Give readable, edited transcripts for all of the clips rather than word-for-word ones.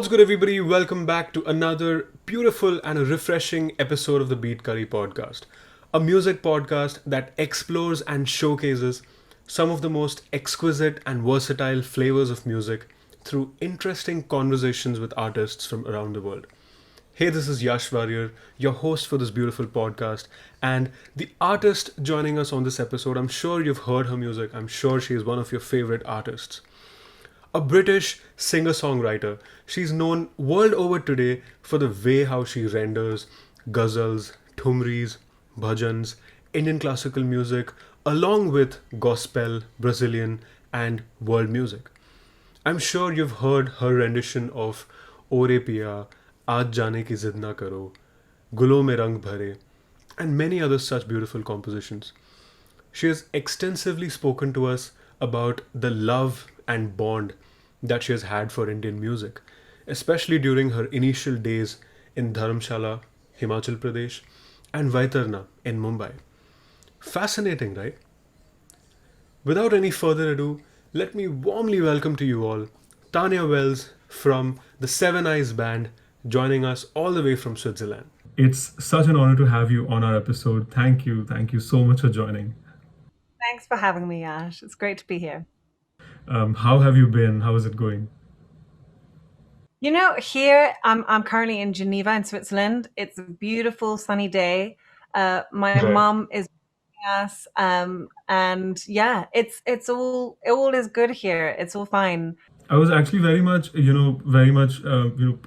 What's good, everybody? Welcome back to another beautiful and a refreshing episode of the BeatCurry Podcast, a music podcast that explores and showcases some of the most exquisite and versatile flavors of music through interesting conversations with artists from around the world. Hey, this is Yash Warrior, your host for this beautiful podcast, and the artist joining us on this episode, I'm sure you've heard her music, I'm sure she is one of your favorite artists. A British singer-songwriter, she's known world over today for the way how she renders ghazals, thumris, bhajans, Indian classical music, along with gospel, Brazilian, and world music. I'm sure you've heard her rendition of Ore Piya, Aaj Jaane Ki Zid Na Karo, Gulo Mein Rang Bhare, and many other such beautiful compositions. She has extensively spoken to us about the love and bond that she has had for Indian music, especially during her initial days in Dharamshala, Himachal Pradesh, and Vaitarna in Mumbai. Fascinating, right? Without any further ado, let me warmly welcome to you all Tanya Wells from the Seveneyes band, joining us all the way from Switzerland. It's such an honor to have you on our episode. Thank you. Thank you so much for joining. Thanks for having me, Yash. It's great to be here. How have you been? How is it going? Here I'm currently in Geneva in Switzerland. It's a beautiful sunny day. My Right. mom is with us, and yeah, it's all is good here. It's all fine. I was actually very much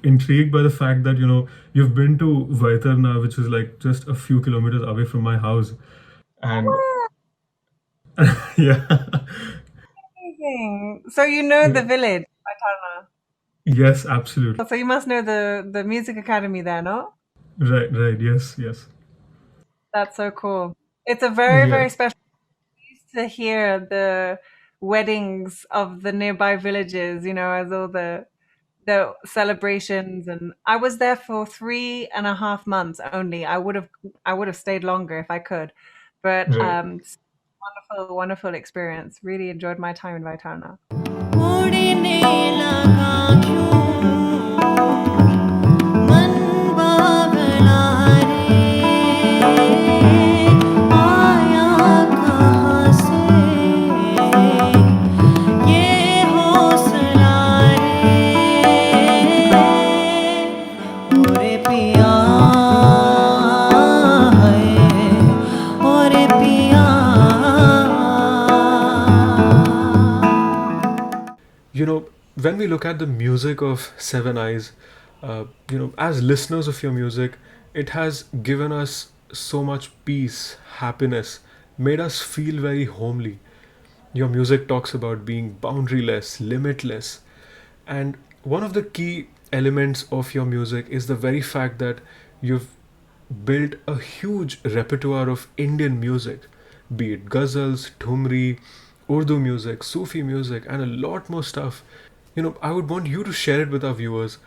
intrigued by the fact that you've been to Vaitarna, which is like just a few kilometers away from my house, and yeah, Amazing. So you know the yeah. village, Vaitarna. Yes, absolutely, So you must know the music academy there, no? right, right, yes, yes, That's so cool. It's a very, yeah, very special to hear the weddings of the nearby villages, as all the celebrations. And I was there for 3.5 months only. I would have stayed longer if I could. But right. wonderful, wonderful experience. Really enjoyed my time in Vaitana. उड़ने लगा क्यों मन बावला रे आया कहाँ से ये हौसला रे ओरे पिया है ओरे पिया When we look at the music of Seveneyes, as listeners of your music, it has given us so much peace, happiness, made us feel very homely. Your music talks about being boundaryless, limitless. And one of the key elements of your music is the very fact that you've built a huge repertoire of Indian music, be it ghazals, thumri, Urdu music, Sufi music, and a lot more stuff. I would want you to share it with our viewers.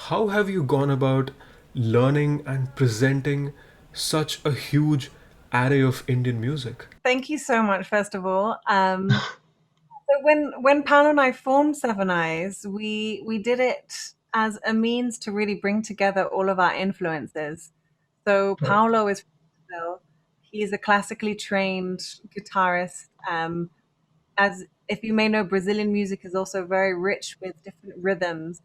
How have you gone about learning and presenting such a huge array of Indian music? Thank you so much, first of all. So when Paolo and I formed Seven Eyes, we did it as a means to really bring together all of our influences. So Right. Paolo is from Brazil. He's a classically trained guitarist. As if you may know, Brazilian music is also very rich with different rhythms.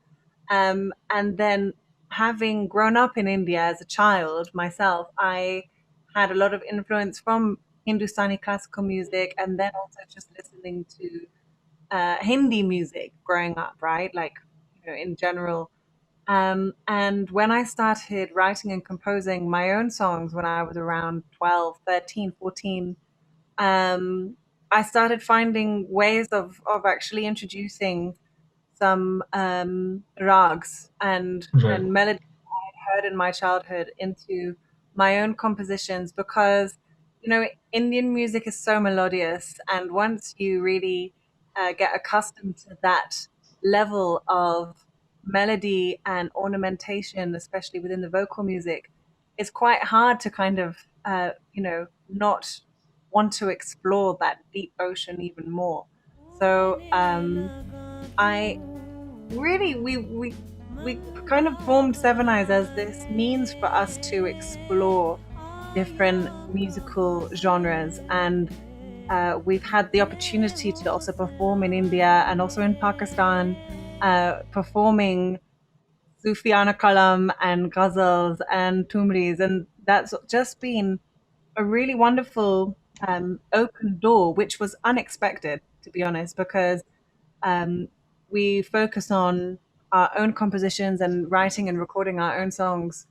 And then having grown up in India as a child myself, I had a lot of influence from Hindustani classical music, and then also just listening to Hindi music growing up, right? Like, in general. And when I started writing and composing my own songs when I was around 12, 13, 14, I started finding ways of actually introducing some rags Right. and melodies I heard in my childhood into my own compositions because Indian music is so melodious, and once you really get accustomed to that level of melody and ornamentation, especially within the vocal music, it's quite hard to kind of not want to explore that deep ocean even more. So I really we we kind of formed Seveneyes as this means for us to explore different musical genres, and we've had the opportunity to also perform in India and also in Pakistan, performing Sufiana Kalam and ghazals and Thumris, and that's just been a really wonderful open door, which was unexpected, to be honest, because um, we focus on our own compositions and writing and recording our own songs.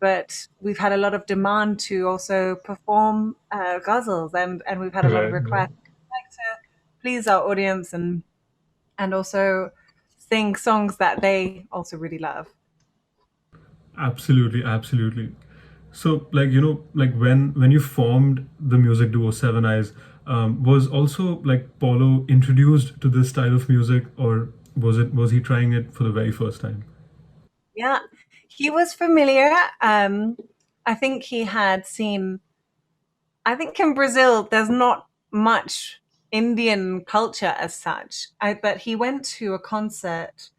But we've had a lot of demand to also perform ghazals, and we've had a lot of Right, right. requests. We like to please our audience and also sing songs that they also really love. Absolutely, absolutely. So, like like when you formed the music duo Seven Eyes, was also like Paulo introduced to this style of music, or was he trying it for the very first time? Yeah, he was familiar. I think he had seen, I think in Brazil, there's not much Indian culture as such. But he went to a concert,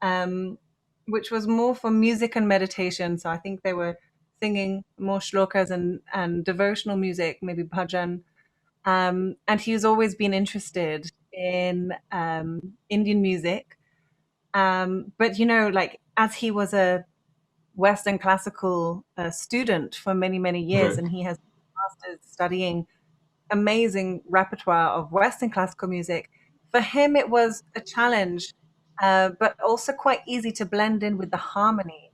um, which was more for music and meditation. So I think they were singing more shlokas and devotional music, maybe bhajan. And he's always been interested in Indian music. But, like as he was a Western classical student for many, many years, Right. and he has masters studying amazing repertoire of Western classical music. For him, it was a challenge, but also quite easy to blend in with the harmony.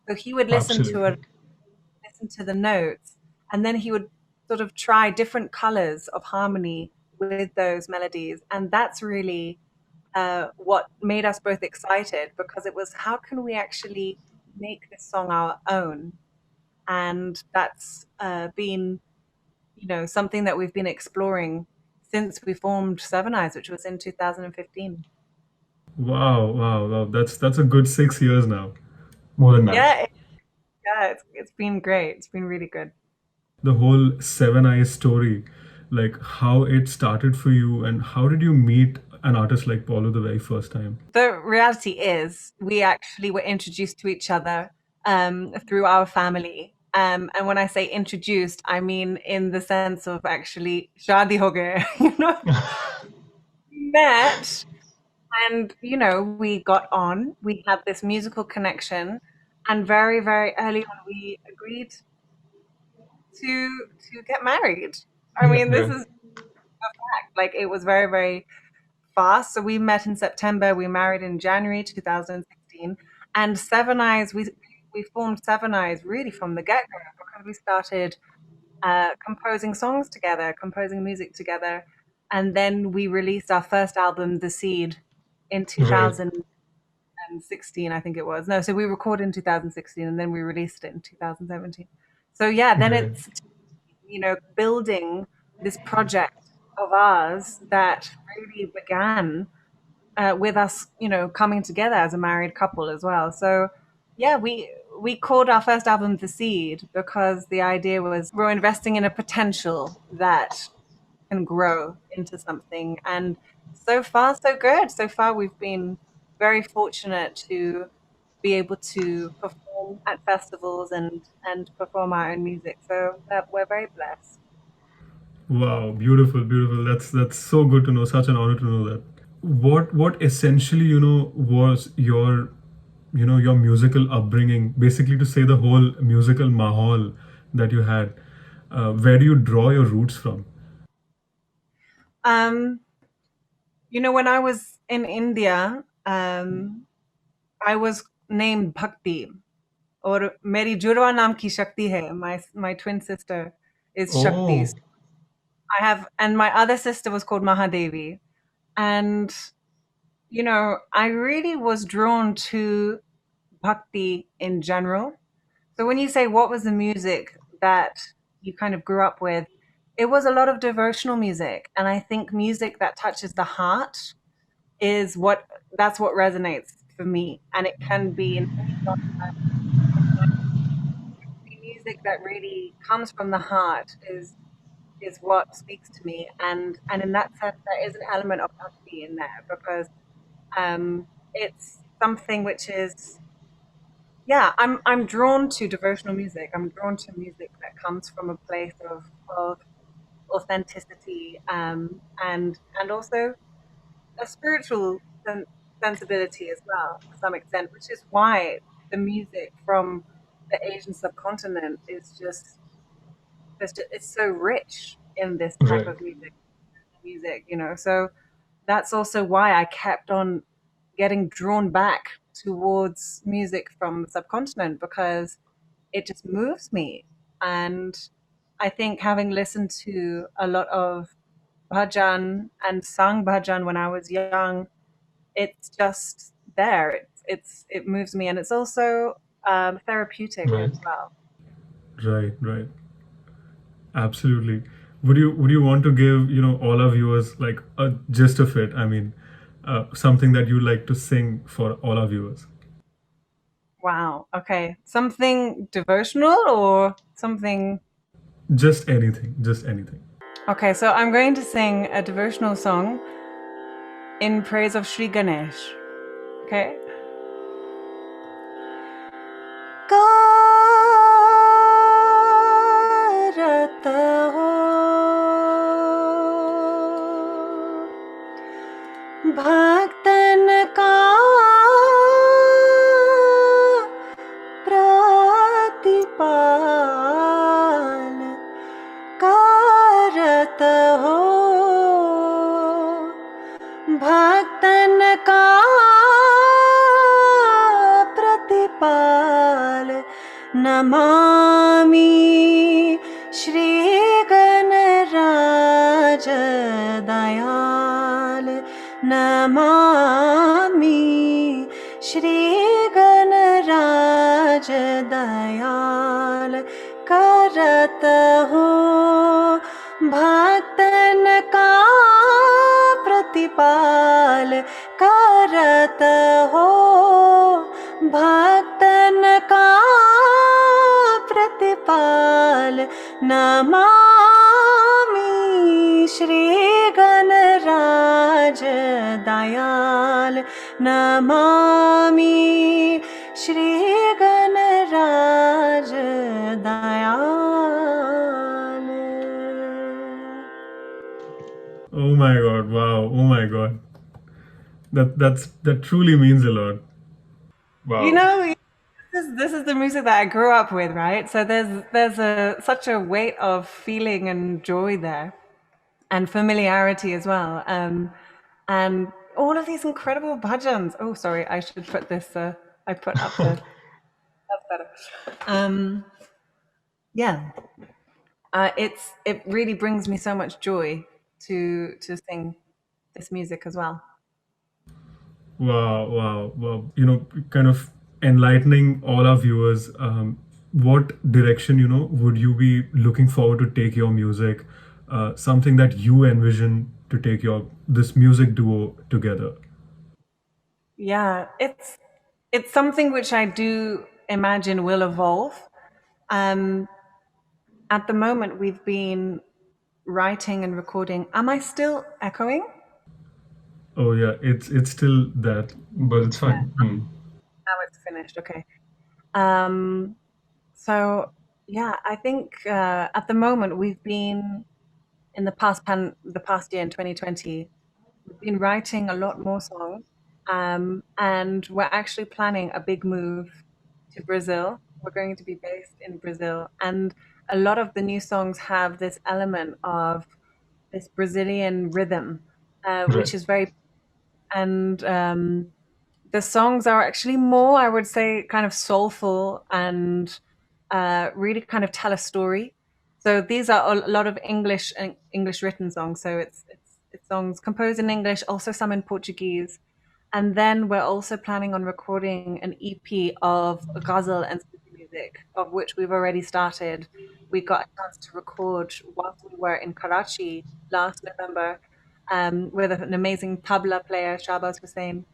So he would Absolutely. listen to the notes, and then he would sort of try different colors of harmony with those melodies, and that's really what made us both excited, because it was, how can we actually make this song our own? And that's been something that we've been exploring since we formed Seven Eyes, which was in 2015. Wow, wow, wow. That's a good 6 years now. More than that. Yeah, it's been great. It's been really good. The whole Seven Eyes story, like how it started for you, and how did you meet an artist like Paulo the very first time? The reality is, we actually were introduced to each other through our family. And when I say introduced, I mean in the sense of actually shadi ho gaye, we met, and we got on. We had this musical connection, and very, very early on, we agreed to get married. I Yeah, mean, this right. is like, it was very, very fast. So we met in September. We married in January 2016. And Seven Eyes, we formed Seven Eyes really from the get go, because we started composing songs together, composing music together, and then we released our first album, The Seed, in Right, 2016, I think it was. No, so we recorded in 2016, and then we released it in 2017. So yeah, then right. it's building this project of ours that really began with us, coming together as a married couple as well. So yeah, we called our first album The Seed, because the idea was we're investing in a potential that can grow into something. And so far, so good. So far, we've been very fortunate to be able to perform at festivals and perform our own music. So that we're very blessed. Wow, beautiful, beautiful. That's so good to know. Such an honor to know that. What essentially, was your musical upbringing, basically to say the whole musical mahal that you had. Where do you draw your roots from? Um, when I was in India, I was named Bhakti, or Meri Jurwa Naam Ki Shakti hai. My twin sister is Shakti. Oh, So and my other sister was called Mahadevi. And, I really was drawn to Bhakti in general. So when you say what was the music that you kind of grew up with, it was a lot of devotional music. And I think music that touches the heart is that's what resonates for me. And it can be in any genre. Music that really comes from the heart is what speaks to me. And in that sense, there is an element of bhakti in there, because it's something which is yeah, I'm drawn to devotional music. I'm drawn to music that comes from a place of authenticity, and also a spiritual sensibility as well, to some extent, which is why the music from the Asian subcontinent is just it's so rich in this type Right. of music, you know. So that's also why I kept on getting drawn back towards music from the subcontinent, because it just moves me. And I think, having listened to a lot of bhajan and sung bhajan when I was young, it's just there. It moves me, and it's also therapeutic as Right. well. Right. Right. Absolutely. Would you want to give all our viewers like a gist of it? I mean, something that you like to sing for all our viewers. Wow. Okay. Something devotional or something. Just anything. Just anything. Okay, so I'm going to sing a devotional song in praise of Sri Ganesh. Okay? Karat ho bhaktan ka pratipal करत हो भक्तन का प्रतिपाल नमामि श्री गणराज दयाल नमामि श्री गणराज दयाल करत हो भक्तन का प्रतिपाल करत हो भक्तन का प्रतिपाल नमामि श्री गणराज दयाल नमामि श्री गणराज Dayal. Oh my God! Wow! Oh my God! That truly means a lot. You Wow. know, this is the music that I grew up with, right? So there's such a weight of feeling and joy there, and familiarity as well. And all of these incredible bhajans. Oh, sorry, I should put this. I put up the. That's better. Yeah, it really brings me so much joy to sing this music as well. Wow, wow, wow. Kind of enlightening all our viewers. What direction, would you be looking forward to take your music? Something that you envision to take this music duo together. Yeah, it's something which I do imagine will evolve. Um, at the moment, we've been writing and recording. Am I still echoing? Oh yeah, it's still that, but it's Yeah, fine. now it's finished. Okay. Um, so yeah, I think at the moment we've been in the past year in 2020, we've been writing a lot more songs, and we're actually planning a big move to Brazil. We're going to be based in Brazil, and a lot of the new songs have this element of this Brazilian rhythm, Right. which is very, and the songs are actually more, I would say, kind of soulful and really kind of tell a story. So these are a lot of English and English written songs. So it's songs composed in English, also some in Portuguese. And then we're also planning on recording an EP of ghazal and sufi music, of which we've already started. We got a chance to record whilst we were in Karachi last November, with an amazing tabla player, Shahbaz Hussain.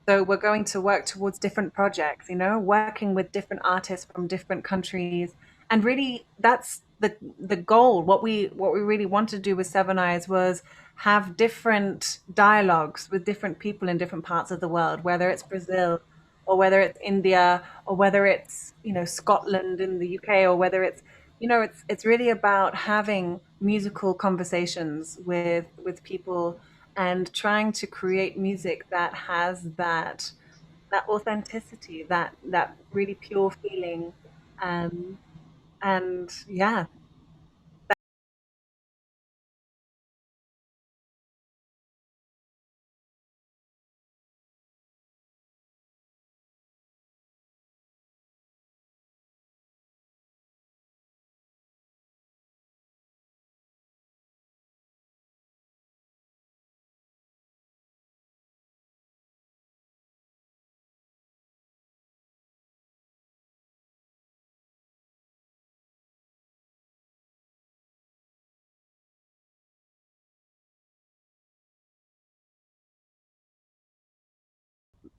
So we're going to work towards different projects, working with different artists from different countries. And really that's the goal. What we really wanted to do with Seveneyes was have different dialogues with different people in different parts of the world, whether it's Brazil or whether it's India, or whether it's, Scotland in the UK, or whether it's, it's really about having musical conversations with people and trying to create music that has that authenticity, that really pure feeling. Um, and yeah,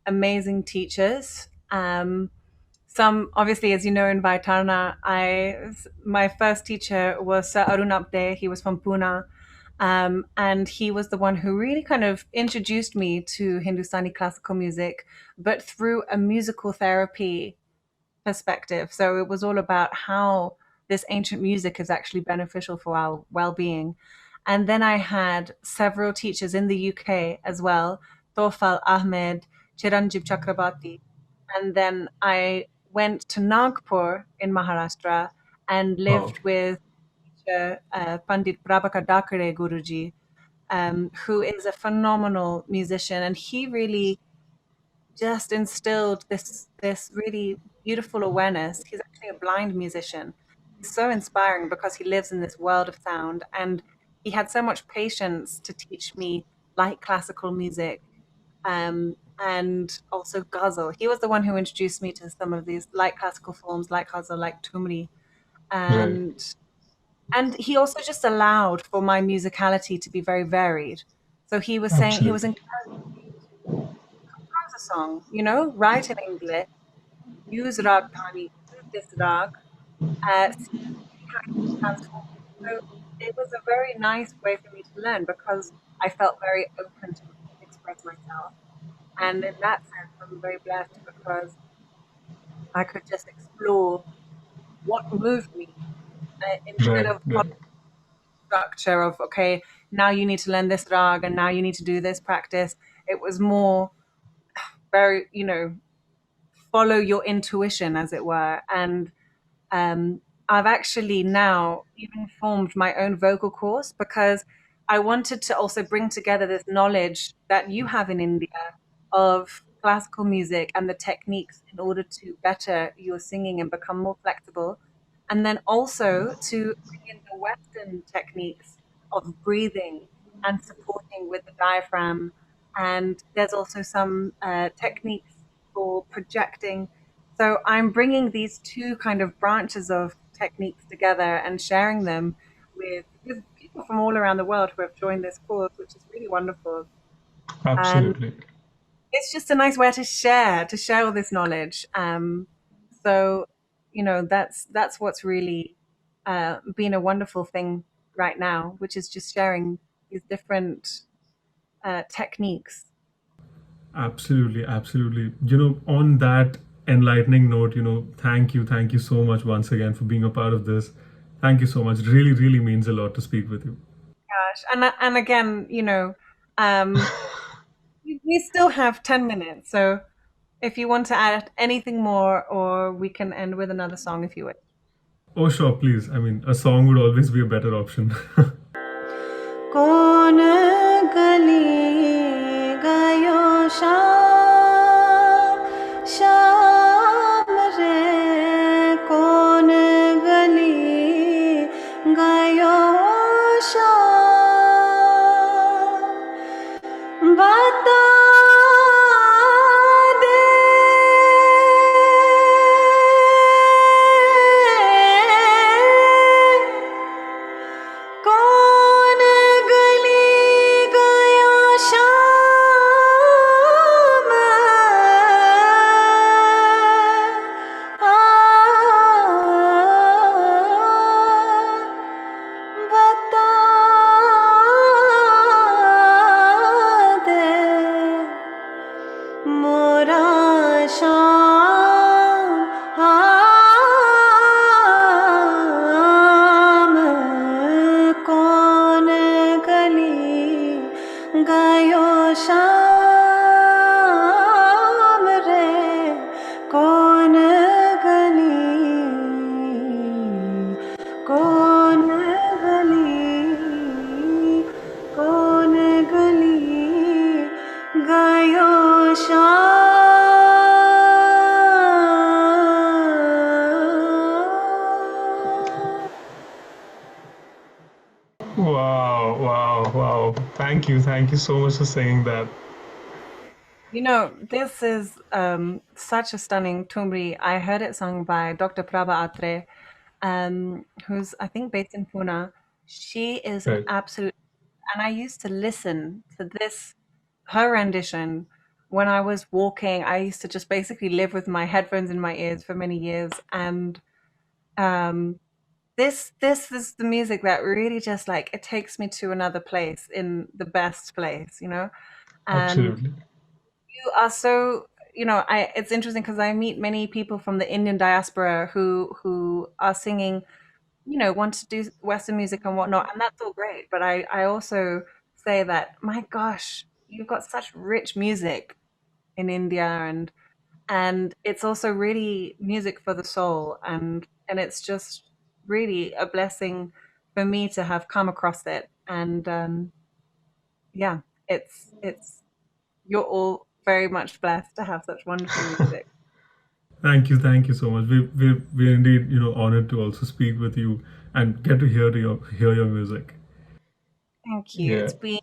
amazing teachers. Some, obviously, as you know, in Vaitarna, my first teacher was Sir Arun Apte. He was from Pune. And he was the one who really kind of introduced me to Hindustani classical music, but through a musical therapy perspective. So it was all about how this ancient music is actually beneficial for our well-being. And then I had several teachers in the UK as well, Tofal Ahmed, Chiranjeev Chakrabarti. And then I went to Nagpur in Maharashtra and Wow. lived with Pandit Prabhakar Dakare Guruji, who is a phenomenal musician. And he really just instilled this really beautiful awareness. He's actually a blind musician. He's so inspiring because he lives in this world of sound, and he had so much patience to teach me light classical music, and also ghazal. He was the one who introduced me to some of these light classical forms, like ghazal, like Thumri, Right. and he also just allowed for my musicality to be very varied. So he was saying, he was Absolutely. encouraging me to compose a song, write in English, use rag dhani, use this rag, see how you can transform it. So it was a very nice way for me to learn because I felt very open to express myself. And in that sense, I'm very blessed because I could just explore what moved me instead Right. of Right. structure of, okay, now you need to learn this rag and now you need to do this practice. It was more very, follow your intuition, as it were. And um, I've actually now even formed my own vocal course because I wanted to also bring together this knowledge that you have in India of classical music and the techniques in order to better your singing and become more flexible. And then also to bring in the Western techniques of breathing and supporting with the diaphragm. And there's also some techniques for projecting. So I'm bringing these two kind of branches of techniques together and sharing them with people from all around the world who have joined this course, which is really wonderful. And Absolutely. it's just a nice way to share all this knowledge. So that's what's really been a wonderful thing right now, which is just sharing these different techniques. Absolutely, absolutely. On that enlightening note, thank you so much once again for being a part of this. Thank you so much. Really, really means a lot to speak with you. Gosh, and again, um, we still have 10 minutes, so if you want to add anything more, or we can end with another song if you wish. Oh, sure, please. I mean, a song would always be a better option. कौन गली गयो शाम शाम रे कौन गली गयो शाम बता दे कौन गली गया शाम आ बता दे गायो शाम रे कौन गली गायो शाम. Wow. Thank you so much for saying that. You know, this is such a stunning Thumri. I heard it sung by Dr. Prabha Atre, who's, I think, based in Pune. She is an Right. absolute, and I used to listen to her rendition, when I was walking. I used to just basically live with my headphones in my ears for many years. And this is the music that really just like, it takes me to another place, in the best place, you know? And Absolutely. you are so, it's interesting because I meet many people from the Indian diaspora who are singing, want to do Western music and whatnot, and that's all great. But I also say that, my gosh, you've got such rich music in India, and it's also really music for the soul, and it's just really a blessing for me to have come across it. And yeah, it's you're all very much blessed to have such wonderful music. Thank you so much. We're indeed, honored to also speak with you and get to hear your music. Thank you. Yeah. It's been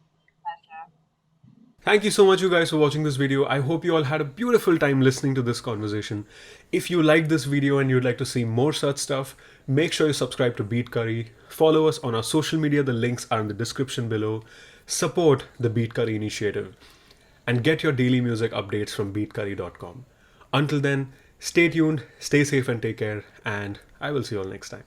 Thank you so much, you guys, for watching this video. I hope you all had a beautiful time listening to this conversation. If you liked this video and you'd like to see more such stuff, make sure you subscribe to BeatCurry, follow us on our social media, the links are in the description below, support the BeatCurry initiative, and get your daily music updates from BeatCurry.com. Until then, stay tuned, stay safe and take care, and I will see you all next time.